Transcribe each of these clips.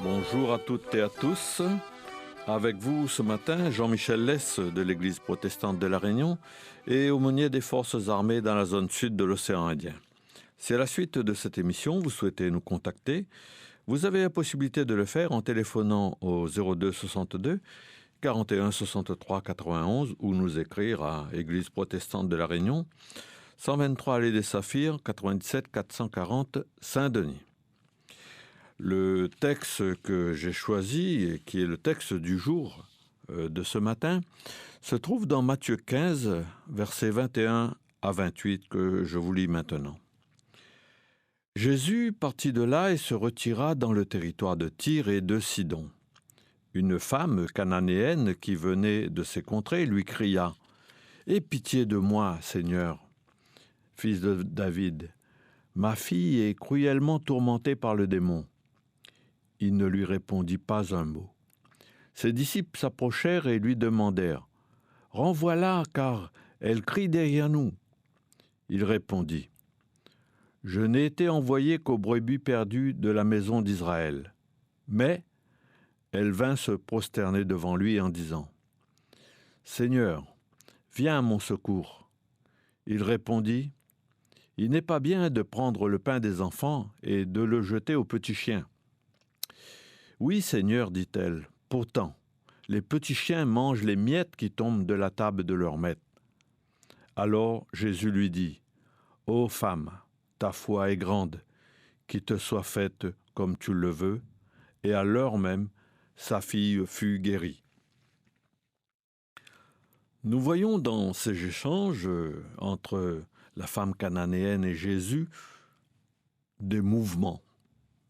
Bonjour à toutes et à tous. Avec vous ce matin, Jean-Michel Lès de l'Église protestante de La Réunion et aumônier des forces armées dans la zone sud de l'océan Indien. Si à la suite de cette émission, vous souhaitez nous contacter, vous avez la possibilité de le faire en téléphonant au 02 62 41 63 91 ou nous écrire à Église protestante de La Réunion, 123 allée des Saphirs, 97 440 Saint-Denis. Le texte que j'ai choisi, et qui est le texte du jour de ce matin, se trouve dans Matthieu 15, versets 21 à 28, que je vous lis maintenant. Jésus partit de là et se retira dans le territoire de Tyr et de Sidon. Une femme cananéenne qui venait de ces contrées lui cria « Aie pitié de moi, Seigneur, fils de David. Ma fille est cruellement tourmentée par le démon. » Il ne lui répondit pas un mot. Ses disciples s'approchèrent et lui demandèrent « Renvoie-la, car elle crie derrière nous. » Il répondit « Je n'ai été envoyé qu'aux brebis perdues de la maison d'Israël. » Mais elle vint se prosterner devant lui en disant « Seigneur, viens à mon secours. » Il répondit « Il n'est pas bien de prendre le pain des enfants et de le jeter aux petits chiens. » « Oui, Seigneur, dit-elle, pourtant, les petits chiens mangent les miettes qui tombent de la table de leur maître. » Alors Jésus lui dit, « Ô femme, ta foi est grande, qu'il te soit faite comme tu le veux. » Et à l'heure même, sa fille fut guérie. Nous voyons dans ces échanges entre la femme cananéenne et Jésus des mouvements,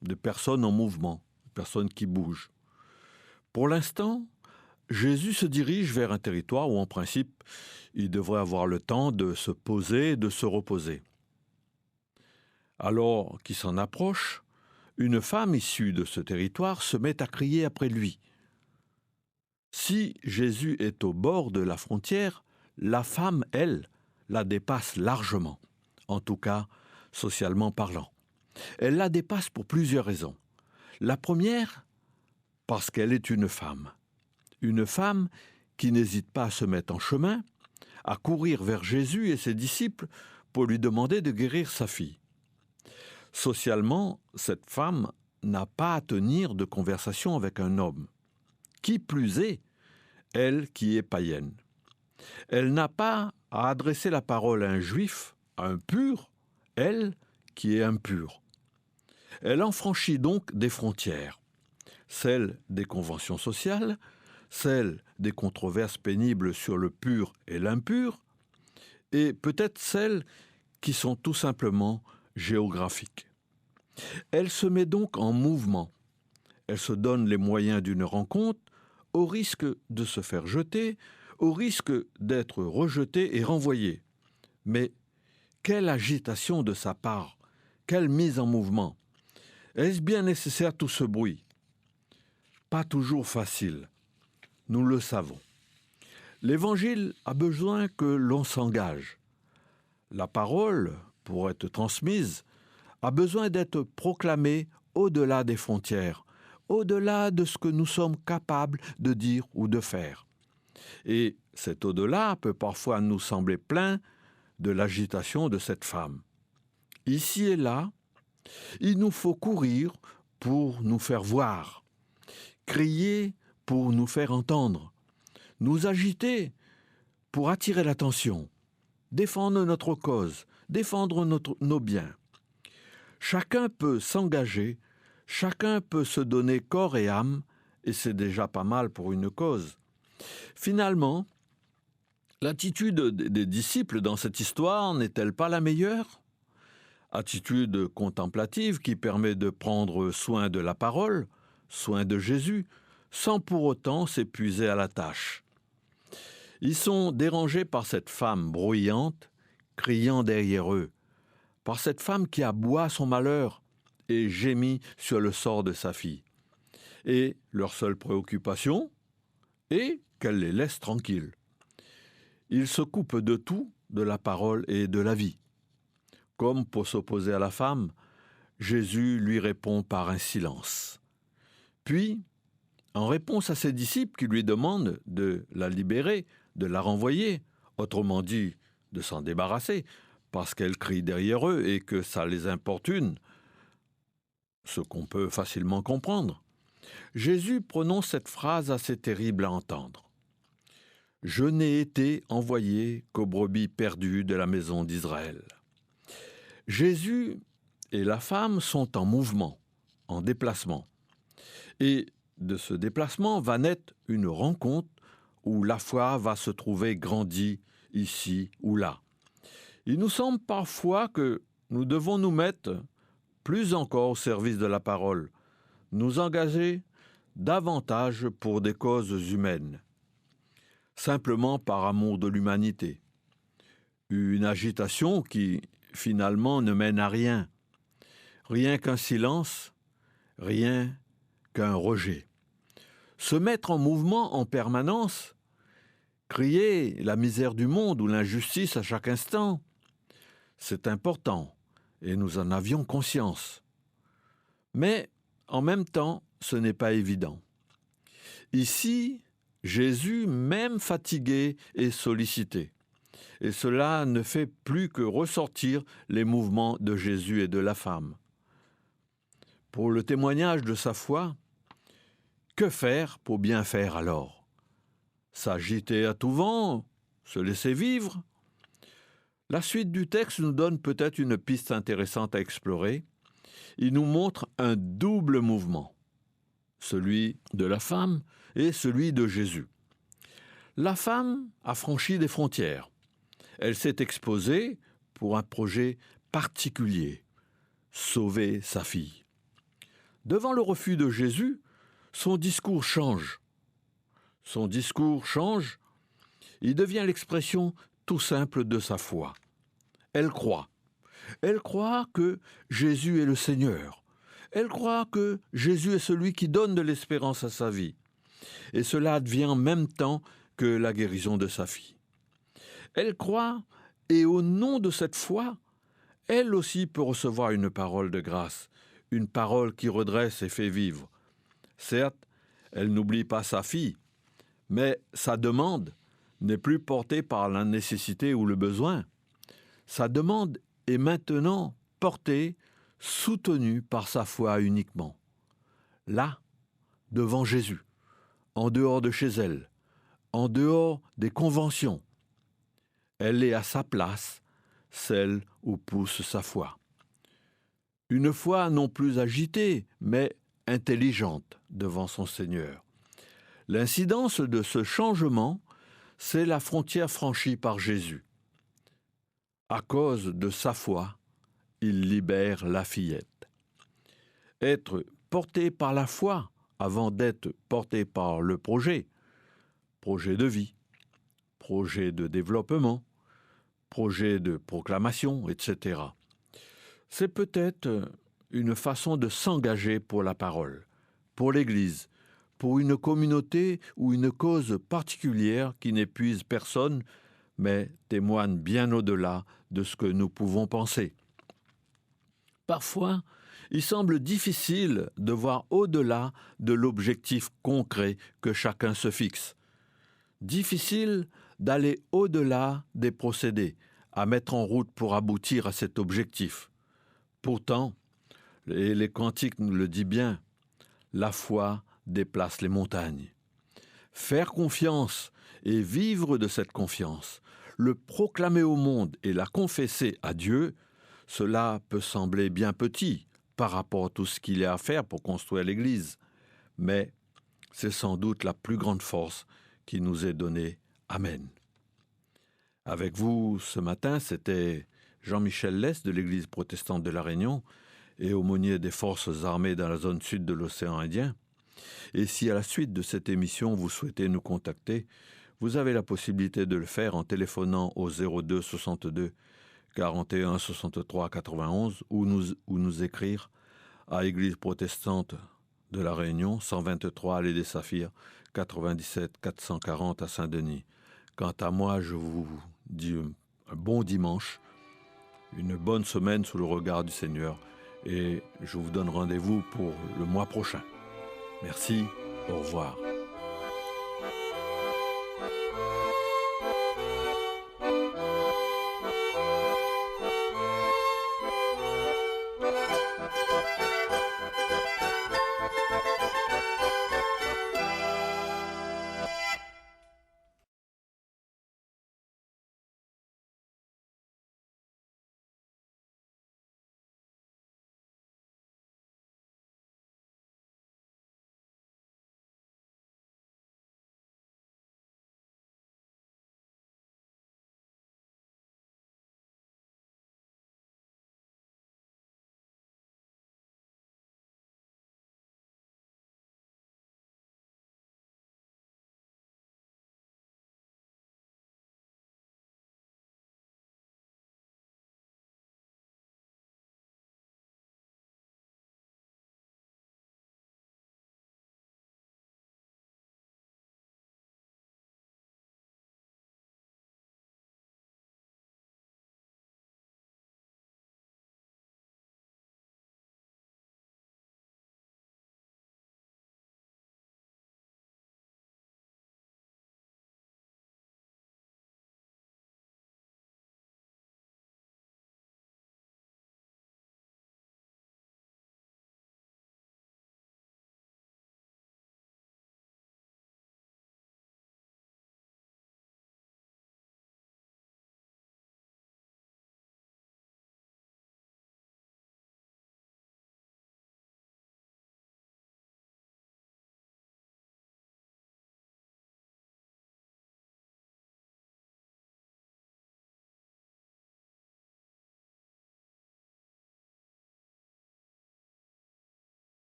des personnes en mouvement. Personne qui bouge. Pour l'instant, Jésus se dirige vers un territoire où, en principe, il devrait avoir le temps de se poser et de se reposer. Alors qu'il s'en approche, une femme issue de ce territoire se met à crier après lui. Si Jésus est au bord de la frontière, la femme, elle, la dépasse largement, en tout cas socialement parlant. Elle la dépasse pour plusieurs raisons. La première, parce qu'elle est une femme qui n'hésite pas à se mettre en chemin, à courir vers Jésus et ses disciples pour lui demander de guérir sa fille. Socialement, cette femme n'a pas à tenir de conversation avec un homme. Qui plus est, elle qui est païenne. Elle n'a pas à adresser la parole à un juif, à un pur, elle qui est impure. Elle en franchit donc des frontières, celles des conventions sociales, celles des controverses pénibles sur le pur et l'impur, et peut-être celles qui sont tout simplement géographiques. Elle se met donc en mouvement. Elle se donne les moyens d'une rencontre, au risque de se faire jeter, au risque d'être rejetée et renvoyée. Mais quelle agitation de sa part, quelle mise en mouvement! Est-ce bien nécessaire tout ce bruit? Pas toujours facile, nous le savons. L'Évangile a besoin que l'on s'engage. La parole, pour être transmise, a besoin d'être proclamée au-delà des frontières, au-delà de ce que nous sommes capables de dire ou de faire. Et cet au-delà peut parfois nous sembler plein de l'agitation de cette femme. Ici et là, il nous faut courir pour nous faire voir, crier pour nous faire entendre, nous agiter pour attirer l'attention, défendre notre cause, défendre nos biens. Chacun peut s'engager, chacun peut se donner corps et âme, et c'est déjà pas mal pour une cause. Finalement, l'attitude des disciples dans cette histoire n'est-elle pas la meilleure ? Attitude contemplative qui permet de prendre soin de la parole, soin de Jésus, sans pour autant s'épuiser à la tâche. Ils sont dérangés par cette femme bruyante, criant derrière eux, par cette femme qui aboie son malheur et gémit sur le sort de sa fille. Et leur seule préoccupation est qu'elle les laisse tranquilles. Ils se coupent de tout, de la parole et de la vie. Comme pour s'opposer à la femme, Jésus lui répond par un silence. Puis, en réponse à ses disciples qui lui demandent de la libérer, de la renvoyer, autrement dit, de s'en débarrasser, parce qu'elle crie derrière eux et que ça les importune, ce qu'on peut facilement comprendre, Jésus prononce cette phrase assez terrible à entendre. « Je n'ai été envoyé qu'aux brebis perdues de la maison d'Israël. » Jésus et la femme sont en mouvement, en déplacement. Et de ce déplacement va naître une rencontre où la foi va se trouver grandie ici ou là. Il nous semble parfois que nous devons nous mettre plus encore au service de la parole, nous engager davantage pour des causes humaines, simplement par amour de l'humanité. Une agitation qui, finalement, ne mène à rien. Rien qu'un silence, rien qu'un rejet. Se mettre en mouvement en permanence, crier la misère du monde ou l'injustice à chaque instant, c'est important et nous en avions conscience. Mais en même temps, ce n'est pas évident. Ici, Jésus, même fatigué, est sollicité. Et cela ne fait plus que ressortir les mouvements de Jésus et de la femme. Pour le témoignage de sa foi, que faire pour bien faire alors ? S'agiter à tout vent ? Se laisser vivre ? La suite du texte nous donne peut-être une piste intéressante à explorer. Il nous montre un double mouvement, celui de la femme et celui de Jésus. La femme a franchi des frontières. Elle s'est exposée pour un projet particulier, sauver sa fille. Devant le refus de Jésus, son discours change. Il devient l'expression tout simple de sa foi. Elle croit. Elle croit que Jésus est le Seigneur. Elle croit que Jésus est celui qui donne de l'espérance à sa vie. Et cela advient en même temps que la guérison de sa fille. Elle croit, et au nom de cette foi, elle aussi peut recevoir une parole de grâce, une parole qui redresse et fait vivre. Certes, elle n'oublie pas sa fille, mais sa demande n'est plus portée par la nécessité ou le besoin. Sa demande est maintenant portée, soutenue par sa foi uniquement. Là, devant Jésus, en dehors de chez elle, en dehors des conventions, elle est à sa place, celle où pousse sa foi. Une foi non plus agitée, mais intelligente devant son Seigneur. L'incidence de ce changement, c'est la frontière franchie par Jésus. À cause de sa foi, il libère la fillette. Être porté par la foi avant d'être porté par le projet de vie, projet de développement, projet de proclamation, etc. C'est peut-être une façon de s'engager pour la parole, pour l'Église, pour une communauté ou une cause particulière qui n'épuise personne, mais témoigne bien au-delà de ce que nous pouvons penser. Parfois, il semble difficile de voir au-delà de l'objectif concret que chacun se fixe. Difficile d'aller au-delà des procédés à mettre en route pour aboutir à cet objectif. Pourtant, et les cantiques nous le disent bien, la foi déplace les montagnes. Faire confiance et vivre de cette confiance, le proclamer au monde et la confesser à Dieu, cela peut sembler bien petit par rapport à tout ce qu'il y a à faire pour construire l'Église. Mais c'est sans doute la plus grande force qui nous est donnée. Amen. Avec vous ce matin, c'était Jean-Michel Lès de l'Église protestante de La Réunion et aumônier des forces armées dans la zone sud de l'océan Indien. Et si à la suite de cette émission, vous souhaitez nous contacter, vous avez la possibilité de le faire en téléphonant au 02 62 41 63 91 ou nous écrire à Église protestante de La Réunion, 123 allée des Saphirs, 97 440 à Saint-Denis. Quant à moi, je vous dis un bon dimanche, une bonne semaine sous le regard du Seigneur et je vous donne rendez-vous pour le mois prochain. Merci, au revoir.